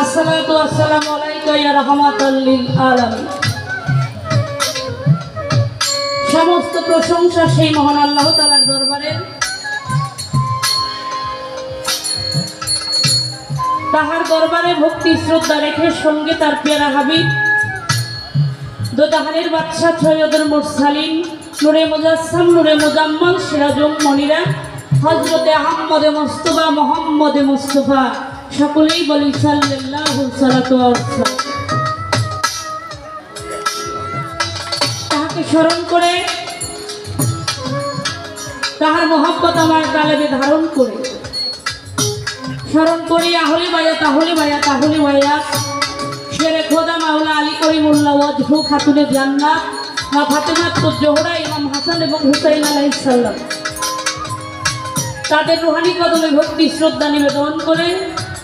আসসালাতু ওয়াসসালামু আলাইকা ইয়া রাহমাতাল লিল আলামিন। সমস্ত প্রশংসা সেই মহান আল্লাহ তাআলার দরবারে, তাহার দরবারে ভক্তি শ্রদ্ধা রেখে সঙ্গে তার পেয়ারা হাবিব দোজাহানের বাদশা সৈয়দুল মুরসালিন নূরে মুজাসসাম নূরে মুজাম্মাল সিরাজুল মনিরা হযরতে আহমদে মুস্তাফা মুহাম্মদে মুস্তাফা সকলেই বলি সাল্লাল্লাহু সালাতু ওয়াসসালাম। তাহাকে স্মরণ করে, তাহার মহব্বত আমার কালেবে ধারণ করে স্মরণ করি আহলে বায়াত আহলে বায়াত আহলে বায়াত শেরে খোদা মাওলা আলী করিমুল্লাহ ওয়াজহু খাতুনে জান্নাত মা ফাতেমাতুজ জোহরা ইমাম হাসান এবং হুসাইন আলাইহিস সালাম তাদের রূহানি কদমে ভক্তি শ্রদ্ধা নিবেদন করে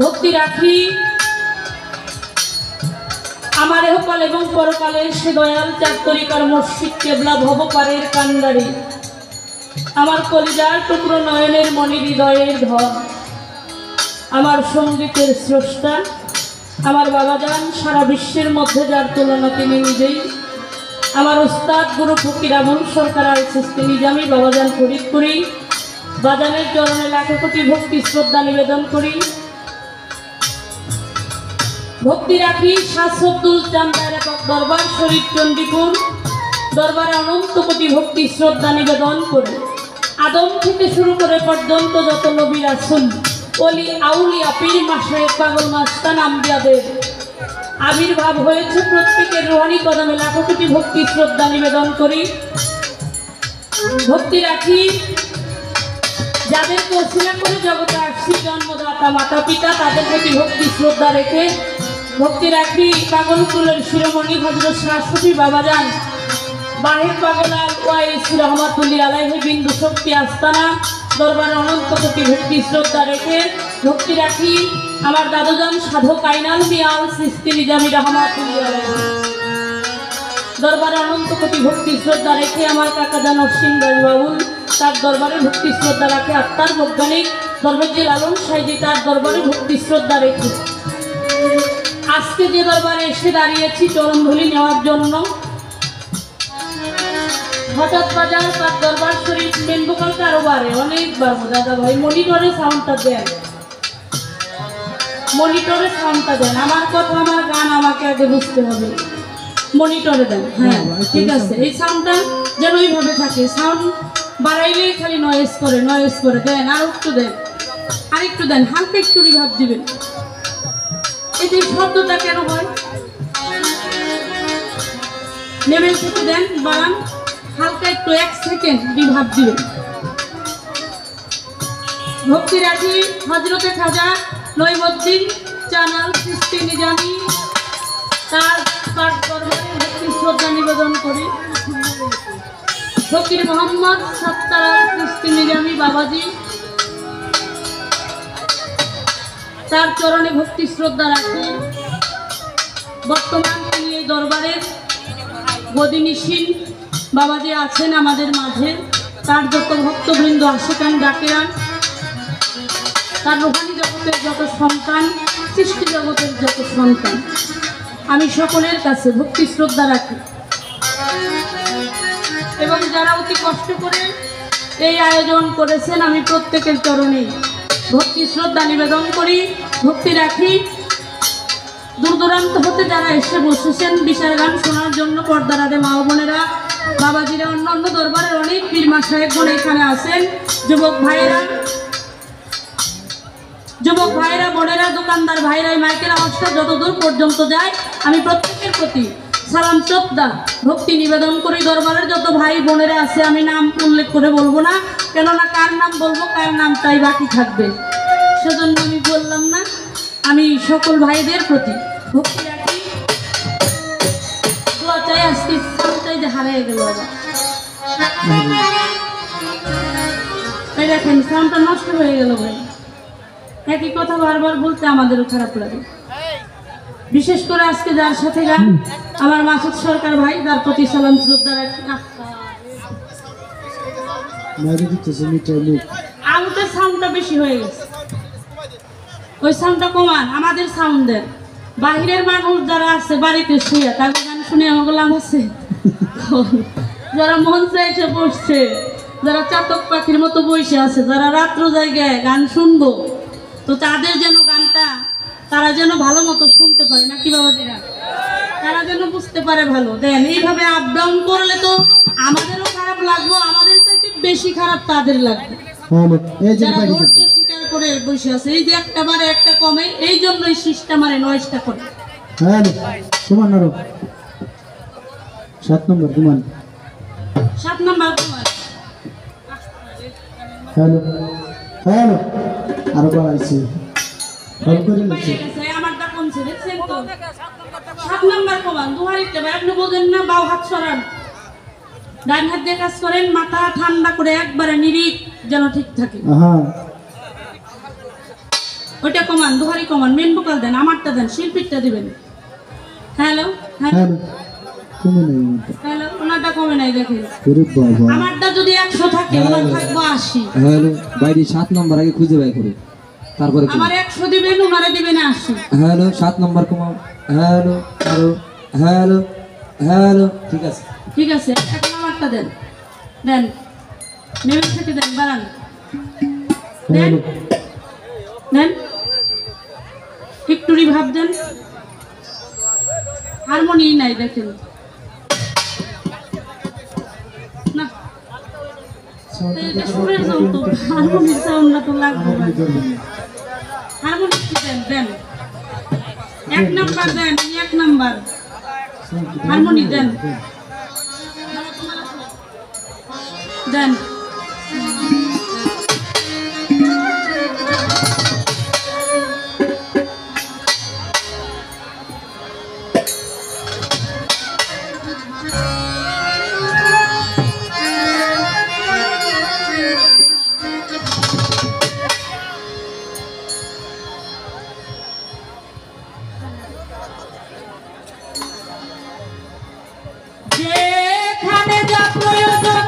ভক্তি রাখি আমার এহকাল এবং পরকালের সে দয়াল চার তরিকার মসজিদ কেবলা ভবপারের কান্ডারি আমার কলিজার টুকরো নয়নের মনি হৃদয়ের ধন আমার সঙ্গীতের স্রষ্টা আমার বাবাজান সারা বিশ্বের মধ্যে যার তুলনা তিনি নিজেই আমার উস্তাদ গুরু ফকির আবুল সরকার আল চিশতি নিজামী বাবাজান ফরিদপুরি বাজানের চরণে লাখো কোটি ভক্তি শ্রদ্ধা নিবেদন করি। ভক্তি রাখি শাসুদ্দুল চান্দার একক দরবার শরীফ চণ্ডীপুর দরবারে অনন্ত কোটি ভক্তি শ্রদ্ধা নিবেদন করে আদম থেকে শুরু করে পর্যন্ত যত নবী রাসূল ওলি আউলিয়া পীর মাশায়েখ পাগল মাস্তান আম্বিয়াদের আবির্ভাব হয়েছে প্রত্যেকের রূহানি কদমে লাখো কোটি ভক্তি শ্রদ্ধা নিবেদন করি। ভক্তি রাখি যাদেরকে ওসিলা করে জগতে আসছি জন্মদাতা মাতা পিতা তাদের প্রতি ভক্তি শ্রদ্ধা রেখে ভক্তি রাখি পাগলকুলের শিরোমণি হযরত শাহসুফি বাবাজান বাহির পাগল আল ওয়াইস রহমাতুল্লাহি আলাইহি বিন্দু শক্তি আস্তানা দরবারে অনন্ত কোটি ভক্তি শ্রদ্ধা রেখে ভক্তি রাখি আমার দাদুজান সাধক আইনাল মিয়াল চিশতি নিজামী রহমাতুল্লাহি আলাইহি দরবারে অনন্ত কোটি ভক্তি শ্রদ্ধা রেখে আমার কাকাজান অসীম রাজবাবুল তার দরবারে ভক্তি শ্রদ্ধা রাখে আত্মার বৈজ্ঞানিক দরবেজি লালন সাইজি তার দরবারে ভক্তি শ্রদ্ধা রেখে আজকে যে দরবারে এসে দাঁড়িয়েছি চরণধুলি নেওয়ার জন্য হঠাৎ বাজার তার দরবার শরীফ মেন ভোকাল কারোবারে অনেকবার দাদা ভাই মনিটরে সাউন্ডটা দেন, মনিটরে সাউন্ডটা দেন, আমার কথা আমার গান আমাকে আগে বুঝতে হবে, মনিটরে দেন। হ্যাঁ ঠিক আছে, এই সাউন্ডটা যেন ওইভাবে থাকে, সাউন্ড বাড়াইলেই খালি নয়েজ করে দেন, আর একটু দেন, আরেকটু দেন, হালকা একটু রিভাব দিবেন। এই যে শব্দটা কেন হয় লেভেল থেকে দেন, বাড়ান, হালকা একটু 1 সেকেন্ড রিভাব দিবেন। ভক্তি রাখি হযরতে খাজা নঈমুদ্দিন চানাল চিশতি নিজামী তার দরবারে ভক্তি শ্রদ্ধা নিবেদন করি। ফকির মোহাম্মদ সত্তার আল চিশতি নিজামী বাবাজি তার চরণে ভক্তি শ্রদ্ধা রাখি। বর্তমান তিনি এই দরবারের গদিনিশীন বাবাজি আছেন আমাদের মাঝে, তার যত ভক্তবৃন্দ আশিকান ডাকেরান তার রূহানি জগতের যত সন্তান সৃষ্টি জগতের যত সন্তান আমি সকলের কাছে ভক্তি শ্রদ্ধা রাখি এবং যারা অতি কষ্ট করে এই আয়োজন করেছেন আমি প্রত্যেকের চরণে ভক্তি শ্রদ্ধা নিবেদন করি। ভক্তি রাখি দূর দূরান্ত হতে যারা এসে বসেছেন বিশাল গান শোনার জন্য পর্দার আড়ে মা বোনেরা বাবাজিরা অন্যান্য দরবারের অনেক পীর মাশায়েখগণ এখানে আছেন, যুবক ভাইরা বোনেরা দোকানদার ভাইরা মাইকের আওয়াজটা যতদূর পর্যন্ত যায় আমি প্রত্যেকের প্রতি সালাম শ্রদ্ধা ভক্তি নিবেদন করি। দরবারের যত ভাই বোনেরা আছে আমি নাম উল্লেখ করে বলবো না, কেননা কার নাম বলবো কার নামটাই বাকি থাকবে, সেজন্য আমি বললাম না। আমি সকল ভাইদের প্রতি ভক্তি রাখি, দোয়া চাই। আজকে সামটাই যে হারিয়ে গেল, এই দেখেন সামটা নষ্ট হয়ে গেল ভাই, একই কথা বারবার বলতে আমাদেরও খারাপ লাগে। বিশেষ করে আজকে যার সাথে গান আমার মাসুদ সরকার ভাই, তার প্রতি সালাম শ্রদ্ধা রাখি। আলুতে সাউন্ডটা বেশি হয়ে গেছে, ওই সাউন্ডটা কমান, আমাদের সাউন্ড দেন। বাহিরের মানুষ যারা আছে বাড়িতে শুয়ে তাদের গান শুনে আমাকে লাভ আছে? যারা মঞ্চে এসে বসছে, যারা চাতক পাখির মতো বসে আছে, যারা রাত্র জায়গায় গান শুনবো, তো তাদের যেন গানটা তারা যেন ভালো মতো শুনতে পারে নাকি বাবাজিরা, তারা যেন বুঝতে পারে ভালো। দেন এইভাবে আপ ডাউন করলে তো আমাদেরও খারাপ লাগবে, আমাদের চাইতে বেশি খারাপ তাদের লাগবে যারা ধৈর্য স্বীকার করে বসে আছে। এই যে একটা বারে একটা কমে, এই জন্যই সিস্টেম মারে নয়েজটা করে। হ্যালো তোমার নারো 7 নম্বর তোমার 7 নাম্বার তোমার। হ্যালো হ্যালো আরো বাড়াইছে ফল করে নিচ্ছে আমারটা কমছে দেখছেন তো। 7 নাম্বার কমান দুহারিতে ভাই, আপনি বোঝেন না? বাও হাত সরান, ডান হাত দিয়ে কাজ করেন, মাথা ঠান্ডা করে একবারে নিরিখ যেন ঠিক থাকে। ওইটা কমান, দুহারি কমান, মেন ভোকাল দেন, আমারটা দেন, শিল্পীরটা দিবেন। হ্যালো হ্যালো কমে নাই, হ্যালো ওনারটা কমে নাই দেখেন। ওরে বাবা আমারটা যদি 100 থাকে ওনার থাকবো 80। হ্যালো বাইরে 7 নম্বর আগে খুঁজে বাই করো, তারপরে আমার 100 দিবেন, ওনারে দিবেন 80। হ্যালো 7 নম্বর কমাও। হ্যালো হ্যালো হ্যালো হ্যালো ঠিক আছে ঠিক আছে, এখন আমারটা দেন, দেন নেমে থেকে দেন, বাড়ান, দেন দেন, একটু রিভাব দেন। হারমোনি নাই দেখেন না, এটা সুরের সাউন্ড তো, হারমোনির সাউন্ড না তো লাগবে। হারমোনি দেন, দেন 1 নাম্বার দেন, 1 নাম্বার হারমোনি দেন, দেন। যেখানে যা প্রয়োজন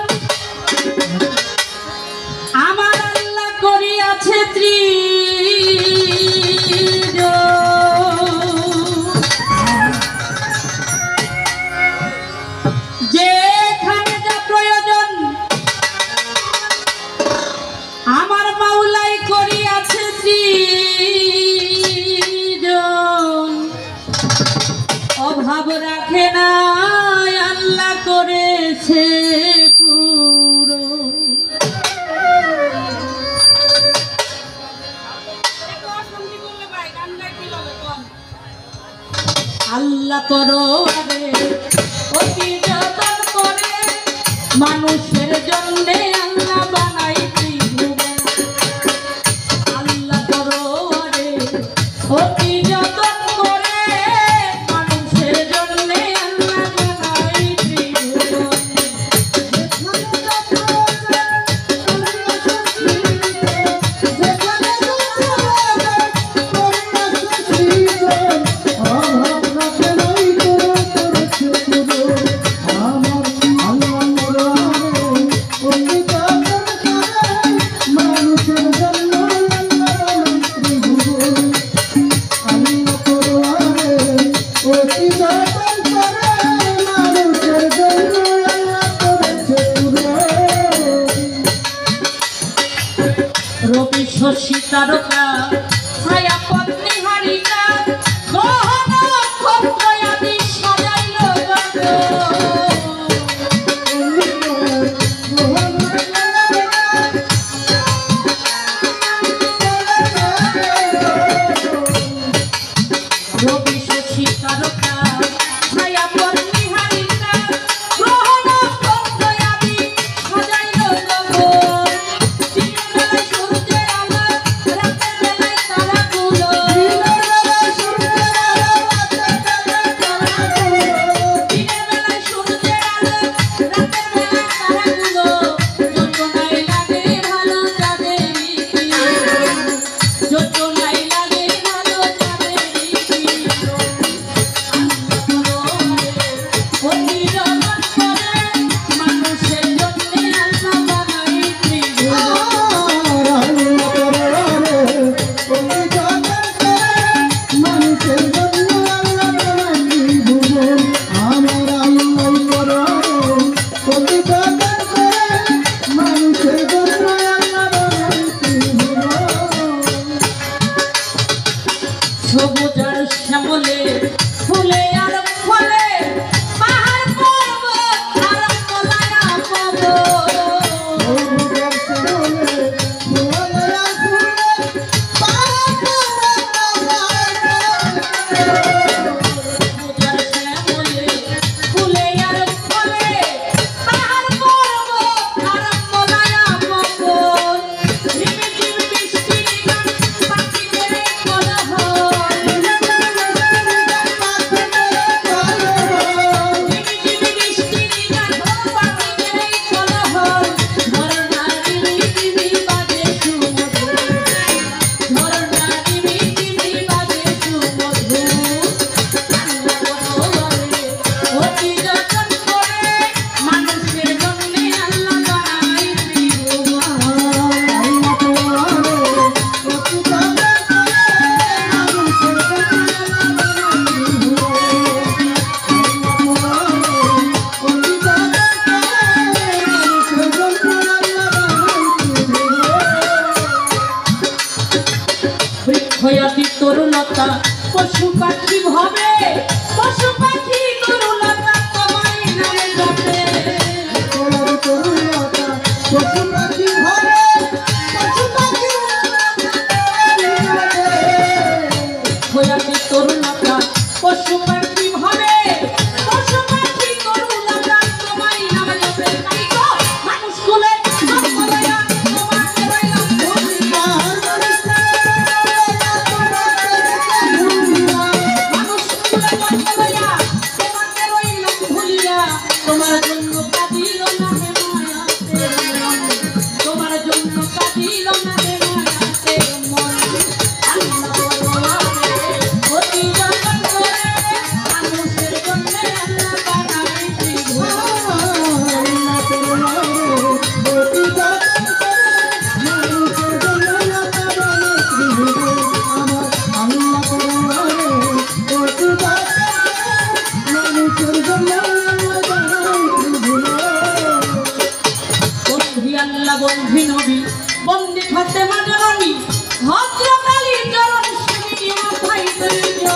আমার আল্লাহ করিয়াছে যেখানে যা প্রয়োজন আমার মাওলাই করিয়াছে অভাব রাখে না, আল্লাহ করেছে পুরো। আল্লাহ করো অতি যতন করে মানুষের জন্য আল্লাহ বানাই ত্রিভুবন। আল্লাহ করো অতি যতন করে মানুষের জন্য আল্লাহ বানাই ত্রিভুবন। সবুজার শ্যামলে ফুলে আর ফলে পাহাড় পর্বত আর কলায়া পাবো সবুজার শ্যামলে ফুলে আর ফলে পাহাড় পর্বত আর কলায়া পাবো ঝিমি ঝিমি বৃষ্টির গান পাখিদের কোলাহল ঝিমি ঝিমি বৃষ্টির গান পাখিদের কোলাহল ঝরনা ঝিমি ঝিমি বাজে সুমধুর ঝরনা ঝিমি ঝিমি বাজে সুমধুর অতি যতন করে মানুষের জন্যে আল্লাহ বানাই বৃক্ষয়াতি তরুলতা পশু পাখি ভাবে পশু পাখি তরুলতা তোমায় নামে যাবে বৃক্ষয়াতি তরুলতা পশু পাখি ভাবে পশু পাখি তরুলতা তোমায় নামে যাবে তাই তো মানুষ কুলে জন্ম লয়া তোমাকে রইলাম ভুলিয়া মানুষ কুলে জন্ম লয়া তোমাকে রইলাম ভুলিয়া তোমার জন্য কাঁদিল না হে মায়াতে মন তোমার জন্য কাঁদিল না হে মায়াতে মন আল্লাহ অতি যতন করে মানুষের জন্য আল্লাহ বানাই বন্ধি আল্লাহ বন্ধি নবী বন্দি ফাতেমা জননী হযরত আলী চরণ সেবিনী মাথায় তুলিল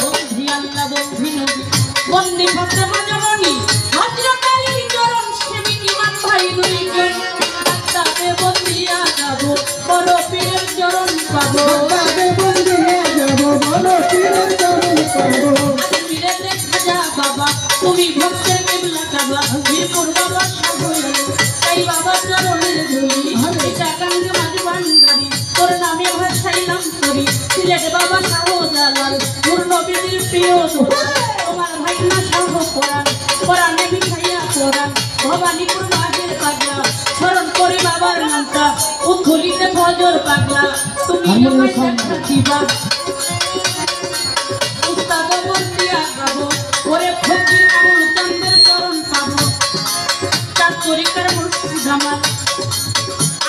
বন্ধি আল্লাহ বন্ধি নবী বন্দি ফাতেমা জননী হযরত আলী চরণ সেবিনী মাথায় তুলিলেন আত্মাতে বন্দিয়া যাব বড় পীরের চরণ পাবো পীরের খাজা বাবা তুমি ভক্তের কিবলা কাবা বীরপুর বাবা সাগর তাই বাবা চরণের ধুলি এটা কাঙ্গে মাঝ ভান্ডারি তোর নামে ভাসাইলাম করি সিলেট বাবা শাহজালাল নূর নবীর প্রিয় দোহার তোমার ভাই না শাহ কোরআন কোরআনে বিখাইয়া কোরআন ভবানীপুর মাঝের পাগলা স্মরণ করি বাবার নামটা উথলিতে ফজর পাগলা তুমি আমায় দেখা দিবা উস্তাদ বন্দিয়া গাবো ওরে ফকির আবুল চন্দ্রের চরণ পাবো চার তরিকার মুর্শিদ আমার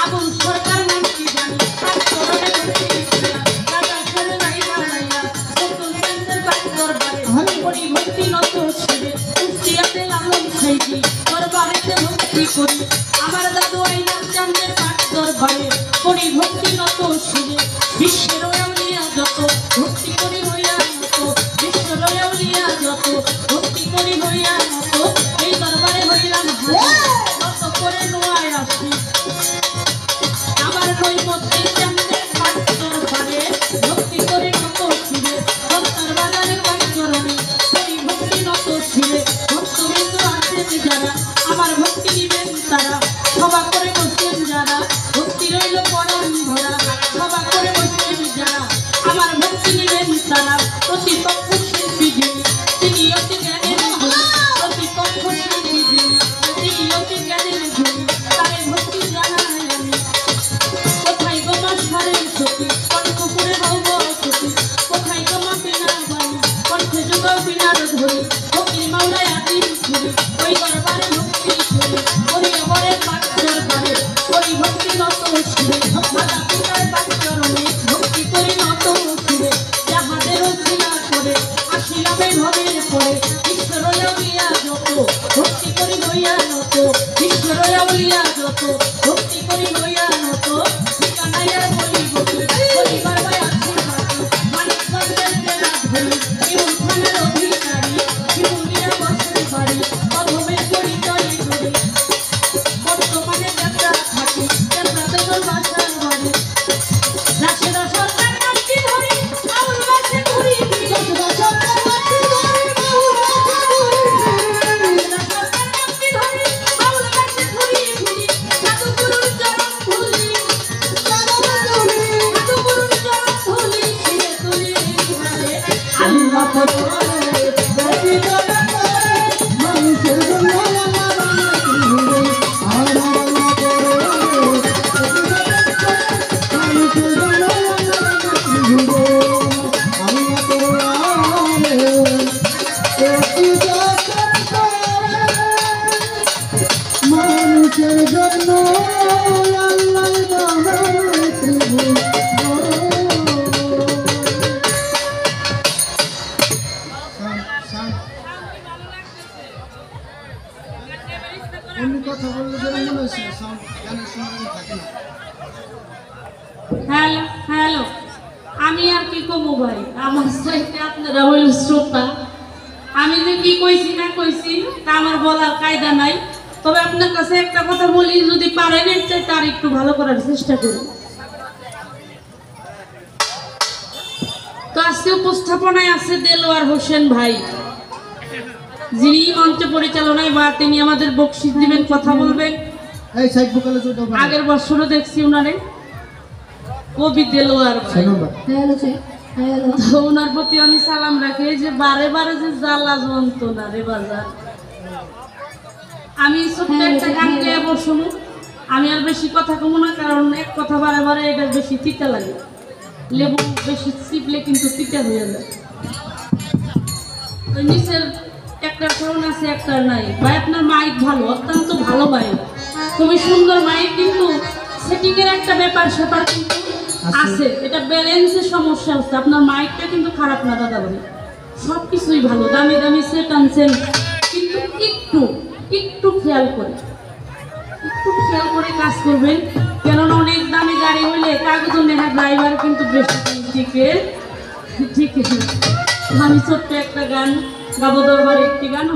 আবুল সরকার নামটি জানি তার চরণে ভক্তি দিয়া রাজা ছেলে নাই বাড়াইয়া বকুল চন্দ্রের বাড়ি দরবারে করি ভক্তি নত ছেড়ে উস্তিয়াতে আলম খাইছি দরবারেতে ভক্তি করি আমার দাদু আইনার চন্দ্রের পাঠ দরবারে করি ভক্তি নত ছেড়ে বিশ্বের আউলিয়া যত ভক্তি করি হইয়া নত বিশ্বের আউলিয়া যত ভক্তি করি হইয়া নত এই দরবারে হইলাম নত করে নোয়ায় আসি আমার নৈমত্তি চন্দ্রের পাঠ দরবারে ভক্তি করি নত ছিড়ে ভক্তার বাজারে পাঠ চরণে করি ভক্তি নত ছিড়ে ভক্তবৃন্দ আছেন যারা আমার ভক্তি নিবেন তারা সভা করে বসেন যারা ভক্তি রইল পরাণ ভরা সভা করে বসেন যারা আমার ভক্তি নিবেন তারা প্রতিপক্ষ শিল্পী যিনি তিনি অতি জ্ঞানের ধনী প্রতিপক্ষ শিল্পী যিনি তিনি অতি জ্ঞানের ধনী তারে ভক্তি জানাই আমি কোথায় গোমা সারের সতী কণ্ঠপুরে হব সতী কোথায় গোমা বিনার বাণী কণ্ঠে যোগাও বিনার ধরি ফকির মাওলায় আদিম ছুরি ওই দরবারে ভক্তি ছুরি ওই অমরের পাঠ দরবারে ওই ভক্তি নত ছিড়ে মাতা পিতার পাঠ চরণে ভক্তি করি নত ছিড়ে যাহাদেরও ছিলা করে আসিলামে ভবের পরে ঈশ্বর লইয়া যত ভক্তি করি হইয়া নত বলিয়া যত ভক্তি করি লইয়া নত ঠিকানায় আর বলিব পরিবার ভাই আছে মানিক বাজার জেলা ধরি এমন থানার অধিকারী শিমুলিয়া বসে বাড়ি অধমের পরিচয় ধরি বর্তমানে যাত্রা থাকি যাত্রা তোর বাসার বাড়ি রাশেদা সরকার নামটি ধরি আউল বাসে ঘুরি রাশেদা সরকার নামটি ধরি আউল বাসে ঘুরি রাশেদা সরকার নামটি ধরি আউল বাসে ঘুরি ঘুরি সাধু গুরুর চরণ ধুলি সাধু গুরুর চরণ ধুলি শিরে তুলি ঘরে আল্লাহ পরে বেশি কথা করে মানুষের জন্য মানুষের জন্য কথা বললে যেন মনে হচ্ছে গানের সঙ্গে থাকে না। হ্যালো হ্যালো আমি আর কি কমু ভাই আমার সাইতে আপনারা হইল শ্রোতা আমি যে কি কইছি না কইছি তা আমার বলার কায়দা নাই তবে আপনার কাছে একটা কথা বলি যদি পারেন এর চাইতে আর একটু ভালো করার চেষ্টা করুন তো আজকে উপস্থাপনায় আছে দেলোয়ার হোসেন ভাই যিনি মঞ্চ পরিচালনায় বা তিনি আমাদের বকশিশ দিবেন কথা বলবেন এই সাইড ভোকালে তো দাও আগের বছরও দেখছি উনারে কবি দেলোয়ার ভাই তো ওনার প্রতি আমি সালাম রাখি যে বারে বারে যে জ্বালা যন্ত্রণা রে বাজার আমি ছোট্ট একটা গান গেয়ে বসুন আমি আর বেশি কথা কমু না কারণ এক কথা বারে বারে এটা বেশি তিতা লাগে লেবু বেশি চিপলে কিন্তু তিতা হয়ে যায় তো নিচের একটা ফোন আছে একটা নাই ভাই আপনার মাইক ভালো অত্যন্ত ভালো মাইক খুবই সুন্দর মাইক কিন্তু সেটিং এর একটা ব্যাপার স্যাপার কিন্তু আছে এটা ব্যালেন্সের সমস্যা হচ্ছে আপনার মাইকটা কিন্তু খারাপ না দাদা ভাই সব কিছুই ভালো দামি দামি সেট আনছেন কিন্তু একটু খেয়াল করে কাজ করবেন কেননা অনেক দামি গাড়ি হইলে কাগজ নেহা ড্রাইভার কিন্তু বেশি ঠিক আমি ছোট্ট একটা গান গাবো দরবার একটি গান